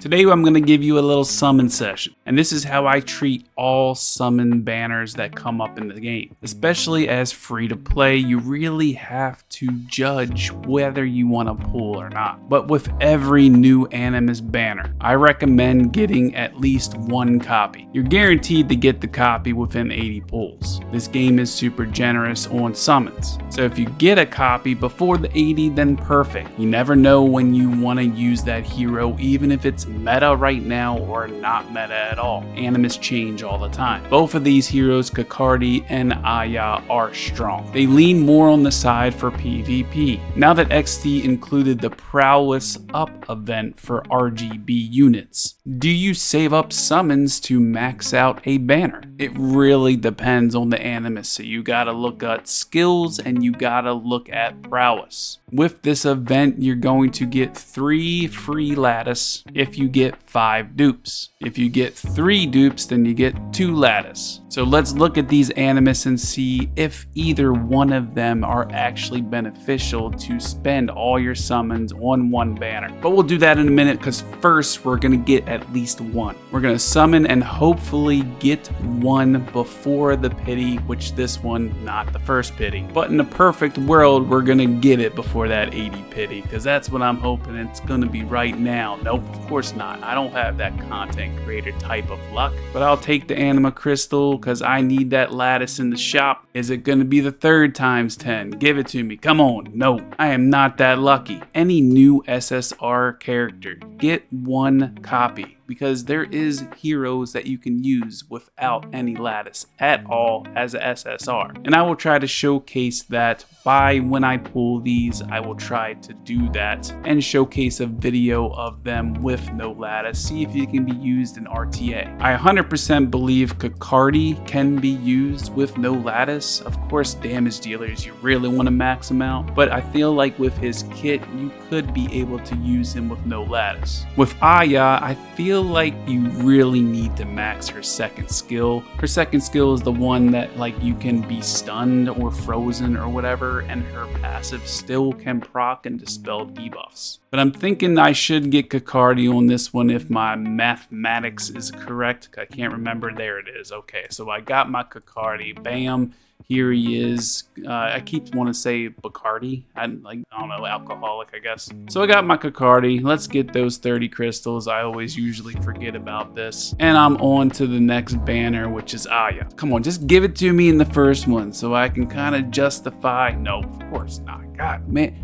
Today I'm going to give you a little summon session, and this is how I treat all summon banners that come up in the game. Especially as free to play, you really have to judge whether you want to pull or not. But with every new Animus banner, I recommend getting at least one copy. You're guaranteed to get the copy within 80 pulls. This game is super generous on summons, so if you get a copy before the 80, then perfect. You never know when you want to use that hero, even if it's meta right now or not meta at all. Animus change all the time. Both of these heroes, Kakardi and Aya, are strong. They lean more on the side for PvP. Now that XT included the Prowess Up event for RGB units, do you save up summons to max out a banner? It really depends on the Animus, so you gotta look at skills and you gotta look at prowess. With this event, you're going to get 3 free lattice if you get 5 dupes. If you get 3 dupes, then you get 2 lattice. So let's look at these Animus and see if either one of them are actually beneficial to spend all your summons on one banner. But we'll do that in a minute, because first we're gonna get at least one. We're gonna summon and hopefully get one before the pity, which this one, not the first pity. But in a perfect world, we're gonna get it before that 80 pity, because that's what I'm hoping it's gonna be right now. Nope, of course not. I don't have that content creator type of luck, but I'll take the Anima Crystal because I need that lattice in the shop. Is it gonna be the 3rd times 10? Give it to me, come on. No, I am not that lucky. Any new SSR character, get one copy, because there is heroes that you can use without any lattice at all as a SSR. And I will try to showcase that by when I pull these. I will try to do that and showcase a video of them with no lattice, see if it can be used in RTA. I 100% believe Kakardi can be used with no lattice. Of course, damage dealers, you really want to max him out, but I feel like with his kit, you could be able to use him with no lattice. With Aya, I feel like you really need to max her second skill. Her second skill is the one that like you can be stunned or frozen or whatever, and her passive still can proc and dispel debuffs. But I'm thinking I should get Kakardi on this one if my mathematics is correct. I can't remember. There it is. Okay, so I got my Kakardi. Bam. Here he is. I keep wanting to say Bacardi. I don't know, alcoholic, I guess. So I got my Kakardi. Let's get those 30 crystals. I always usually forget about this. And I'm on to the next banner, which is Aya. Come on, just give it to me in the first one so I can kind of justify. No, of course not. God, man.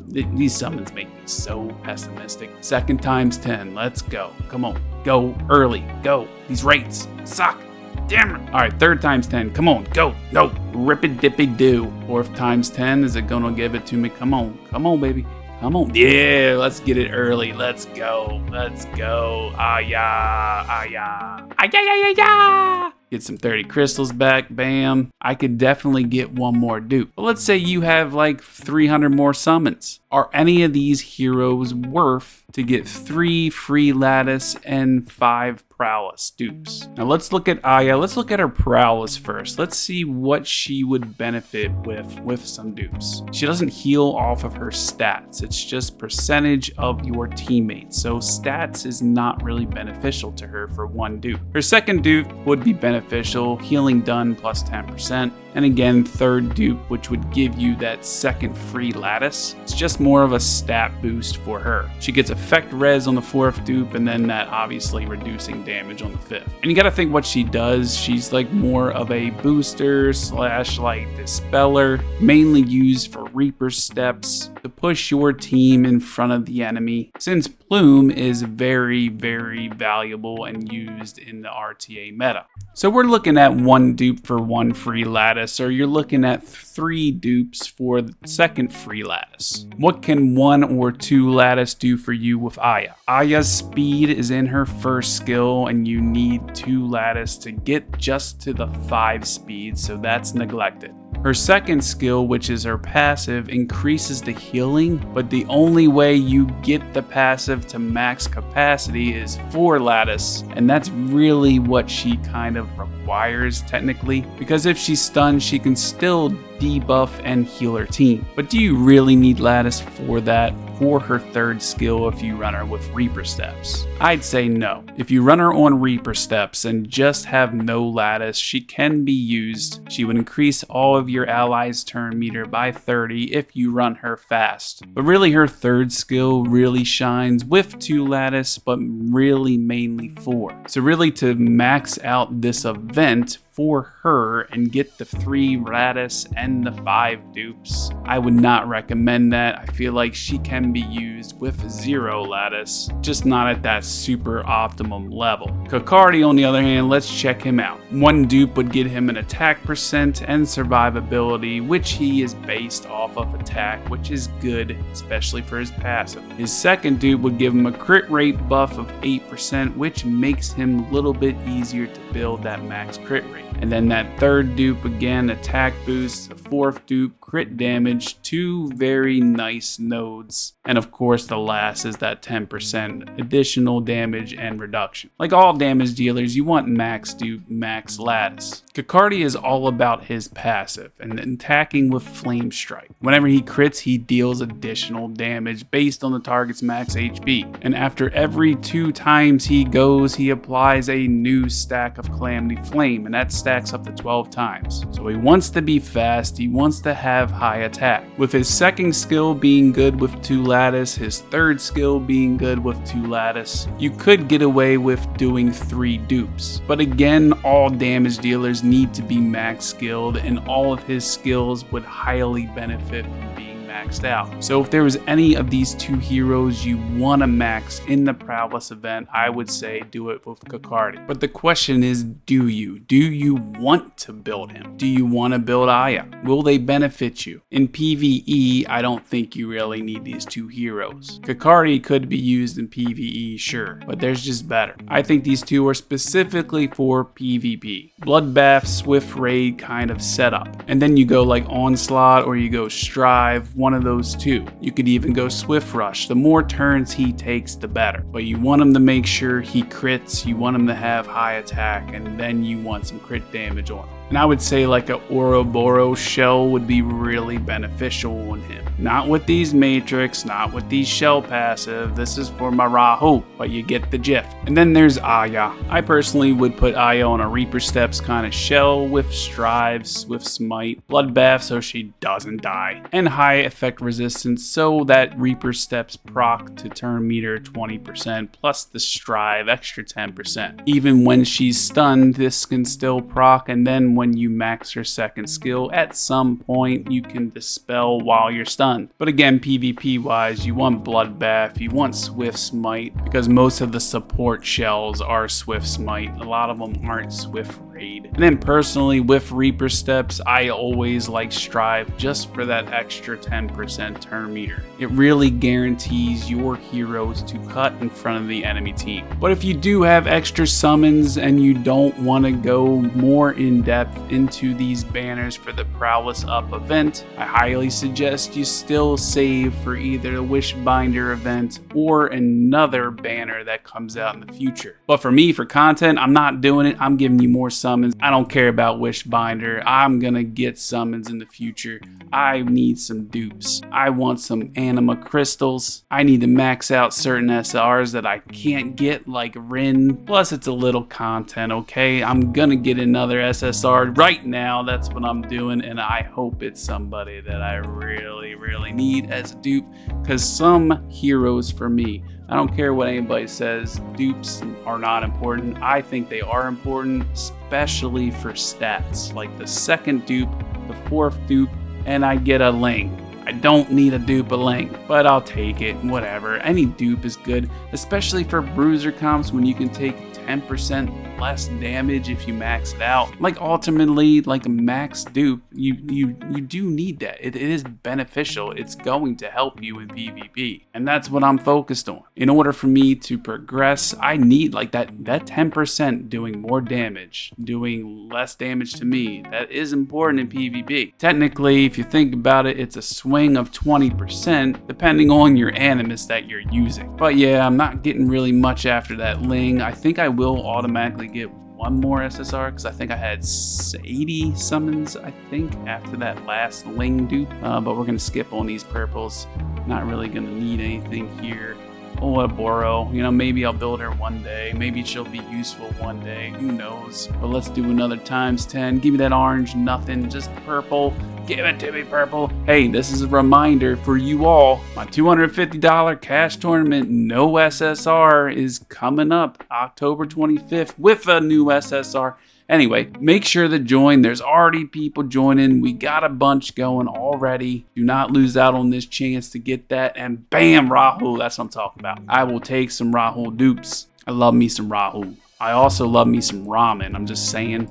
These summons make me so pessimistic. 2nd times 10. Let's go. Come on. Go early. Go. These rates suck. Damn it. All right, 3rd times 10. Come on, go, no. Rip it, dippy do. 4th times 10. Is it gonna give it to me? Come on, baby. Come on. Yeah, let's get it early. Let's go. Let's go. Aya, Aya. Aya. Get some 30 crystals back, bam. I could definitely get one more dupe. But let's say you have like 300 more summons. Are any of these heroes worth to get 3 free lattice and 5 prowess dupes? Now let's look at Aya. Let's look at her prowess first. Let's see what she would benefit with some dupes. She doesn't heal off of her stats. It's just percentage of your teammates. So stats is not really beneficial to her for one dupe. Her second dupe would be beneficial, healing done plus 10%. And again, 3rd dupe, which would give you that 2nd free lattice. It's just more of a stat boost for her. She gets effect res on the 4th dupe, and then that obviously reducing damage on the 5th. And you gotta think what she does. She's like more of a booster / like dispeller, mainly used for Reaper steps to push your team in front of the enemy, since Plume is very, very valuable and used in the RTA meta. So we're looking at 1 dupe for 1 free lattice, or you're looking at 3 dupes for the 2nd free lattice. What can 1 or 2 lattice do for you with Aya? Aya's speed is in her 1st skill, and you need 2 lattice to get just to the 5 speed, so that's neglected. Her 2nd skill, which is her passive, increases the healing, but the only way you get the passive to max capacity is 4 lattice, and that's really what she kind of requires technically, because if she's stunned, she can still debuff and heal her team. But do you really need lattice for that? for her third skill if you run her with Reaper Steps? I'd say no. If you run her on Reaper Steps and just have no lattice, she can be used. She would increase all of your allies' turn meter by 30 if you run her fast. But really her third skill really shines with 2 lattice, but really mainly 4. So really to max out this event for her and get the 3 lattice and the 5 dupes, I would not recommend that. I feel like she can be used with 0 lattice, just not at that super optimum level. KOKARDI on the other hand, let's check him out. 1 dupe would get him an attack percent and survivability, which he is based off of attack, which is good, especially for his passive. His second dupe would give him a crit rate buff of 8%, which makes him a little bit easier to build that max crit rate. And then that third dupe, again, attack boost, the fourth dupe, crit damage, 2 very nice nodes. And of course, the last is that 10% additional damage and reduction. Like all damage dealers, you want max dupe, max lattice. KOKARDI is all about his passive and attacking with Flame Strike. Whenever he crits, he deals additional damage based on the target's max HP. And after every 2 times he goes, he applies a new stack of Calamity Flame, and that stacks up to 12 times. So he wants to be fast, he wants to have high attack. With his second skill being good with 2 lattice, his third skill being good with 2 lattice, you could get away with doing 3 dupes. But again, all damage dealers need to be max skilled, and all of his skills would highly benefit from being maxed out. So if there was any of these 2 heroes you want to max in the Prowess event, I would say do it with KOKARDI. But the question is, do you? Do you want to build him? Do you want to build Aya? Will they benefit you? In PvE, I don't think you really need these 2 heroes. KOKARDI could be used in PvE, sure, but there's just better. I think these 2 are specifically for PvP. Bloodbath, Swift Raid kind of setup. And then you go like Onslaught or you go Strive, one of those 2. You could even go Swift Rush. The more turns he takes, the better. But you want him to make sure he crits, you want him to have high attack, and then you want some crit damage on him. And I would say like a Ouroboros shell would be really beneficial on him. Not with these Matrix, not with these shell passive. This is for my Rahu, but you get the gist. And then there's Aya. I personally would put Aya on a Reaper Steps kind of shell with Strives, with Smite, Bloodbath so she doesn't die, and high effect resistance so that Reaper Steps proc to turn meter 20% plus the Strive extra 10%. Even when she's stunned, this can still proc, and then when you max her second skill, at some point you can dispel while you're stunned. But again, PvP wise, you want Bloodbath, you want Swift Smite, because most of the support shells are Swift Smite. A lot of them aren't Swift Raid. And then personally, with Reaper Steps, I always like Strive just for that extra 10% turn meter. It really guarantees your heroes to cut in front of the enemy team. But if you do have extra summons and you don't want to go more in depth into these banners for the Prowess Up event, I highly suggest you still save for either the Wishbinder event or another banner that comes out in the future. But for me, for content, I'm not doing it. I'm giving you more summons. I don't care about Wishbinder. I'm gonna get summons in the future. I need some dupes. I want some anima crystals. I need to max out certain SRs that I can't get, like Rin. Plus it's a little content, okay? I'm gonna get another SSR right now. That's what I'm doing, and I hope it's somebody that I really need as a dupe, because some heroes for me, I don't care what anybody says, dupes are not important. I think they are important, especially for stats, like the second dupe, the fourth dupe, and I get a Ling. I don't need a dupe a Ling, but I'll take it, whatever. Any dupe is good, especially for bruiser comps when you can take 10% less damage if you max it out. Like ultimately, like a max dupe, you do need that. It is beneficial. It's going to help you in PvP, and that's what I'm focused on. In order for me to progress, I need like that 10% doing more damage, doing less damage to me. That is important in PvP. Technically, if you think about it, it's a swing of 20% depending on your Animus that you're using. But yeah, I'm not getting really much after that Ling. I think I will automatically get one more SSR because I think I had 80 summons, I think, after that last Ling dupe. But we're going to skip on these purples. Not really going to need anything here. Oh, a Boro. You know, maybe I'll build her one day. Maybe she'll be useful one day. Who knows? But let's do another ×10. Give me that orange, nothing. Just purple. Give it to me, purple. Hey, this is a reminder for you all. My $250 cash tournament, no SSR, is coming up October 25th with a new SSR. Anyway, make sure to join. There's already people joining. We got a bunch going already. Do not lose out on this chance to get that. And bam, Rahul. That's what I'm talking about. I will take some Rahul dupes. I love me some Rahul. I also love me some ramen. I'm just saying.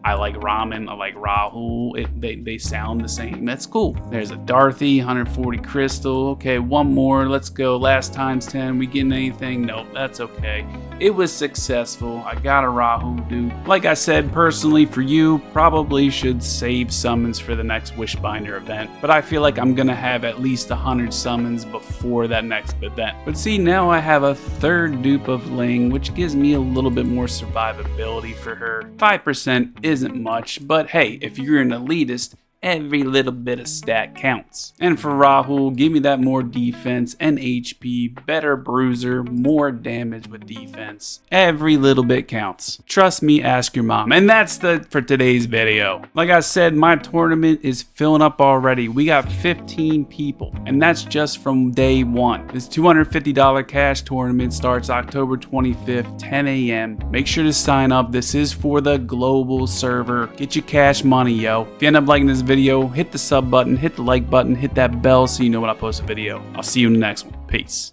I like ramen, I like Rahul, they sound the same. That's cool. There's a Darthy, 140 crystal. Okay, one more, let's go. Last ×10, we getting anything? Nope, that's okay. It was successful. I got a Rahul dude. Like I said, personally for you, probably should save summons for the next Wishbinder event. But I feel like I'm gonna have at least 100 summons before that next event. But see, now I have a third dupe of Ling, which gives me a little bit more survivability for her. 5% isn't much, but hey, if you're an elitist, every little bit of stat counts. And for Rahul, give me that more defense and HP, better bruiser, more damage with defense. Every little bit counts. Trust me, ask your mom. And that's for today's video. Like I said, my tournament is filling up already. We got 15 people, and that's just from day one. This $250 cash tournament starts October 25th, 10 a.m. Make sure to sign up. This is for the global server. Get your cash money, yo. If you end up liking this video, hit the sub button, hit the like button, hit that bell so you know when I post a video. I'll see you in the next one. Peace.